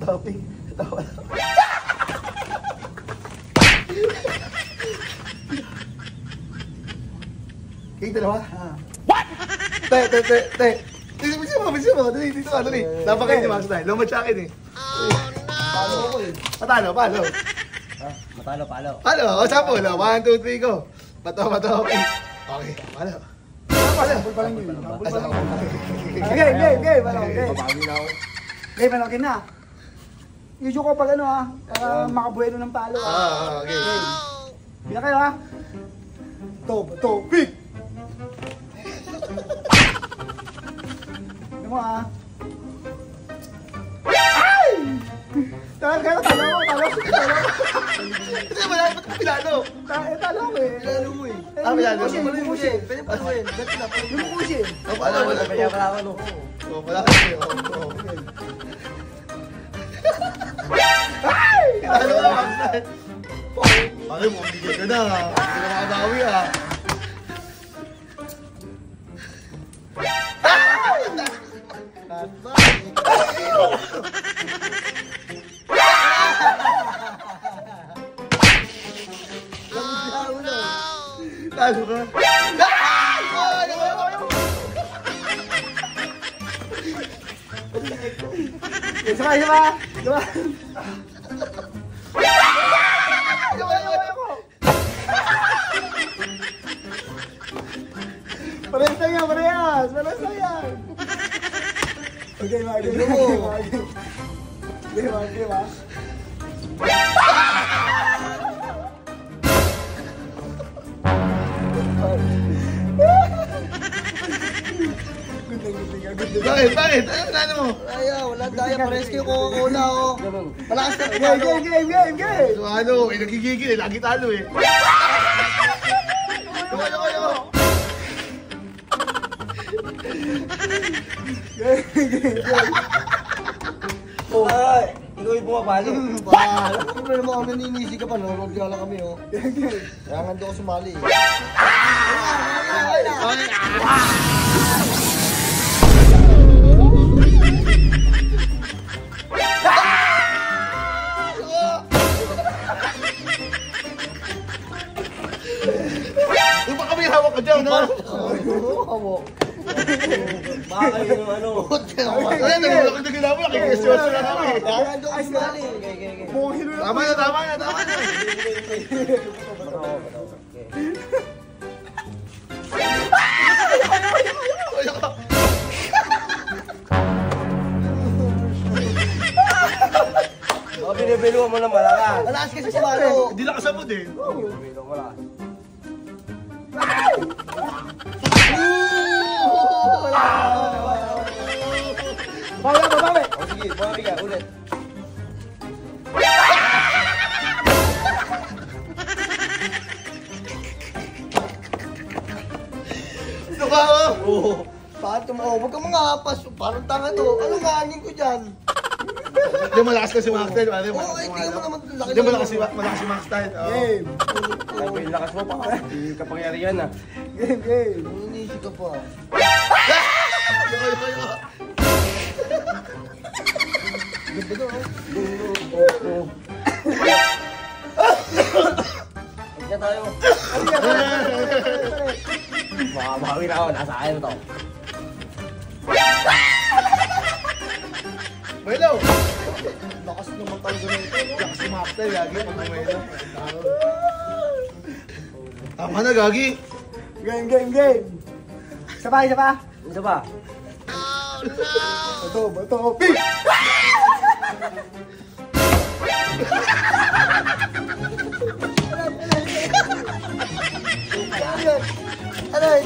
Topic. Kayo dalawa? What? Te. Bisa mo. Dali. Dapat kayo ni Max Style. Lumad sa akin eh. Palo ako eh. Patalo. Palo. O, sample. 1, 2, 3, go. Bato. Okay, palo. Game. Game, malaki na. Medyo ko pag ano makabueno ng palo okay. Bila kayo Topic! Ano mo Ay! Talo. Hindi mo lang, ba't pinalo? Talo ko eh. Pinalo mo eh. Pinalo mo siya. Pwede pa naman. Yung kusi. Wala. Ay! Pinalo na Max Style. Bakit mo, bigay ka na hindi na makadawi Talo ka? Sama. Parehas lang yan. Okay, game mo. Bakit? Ano mo? Wala daya. Pares kayo Coca-Cola Malakas na. Game. So nagigigil lagi talo eh. Ay, ikaw yung bumabali. Siyempre naman kami naninisi ka pa, nanonood ka lang kami Kaya nga doon ko sumali Yung pa kami hawak ka dyan, Hawak. Baka yung ano. Nagigila mo, nakikisyoso na kami. Kaya doon ko sumali. Tama na. Binibiluan mo na malakas. Malakas kasi sa malo. Hindi nakasabot eh. Binibiluan mo malakas. Bawi. Sige, bawi ka ulit. Ito ka Paano mo? Huwag kang mga apas. Parang tanga to. Anong hangin ko dyan? Hindi malakas kasi Max Style. Tingnan mo naman. Hindi malakas si Max Style. Game. Sabi yung lakas mo pa. Hindi kapangyarihan Game. Nanginisi ka pa. Ganda ko Huwag na tayo. Makabawi na ako. Nasa akin to. Melo! Lakas naman talaga nito. Lakas si Max Style, Gagi. Melo. Tama na, Gagi. Game. Isa pa. Isa ba? Bato. Pig! Aray!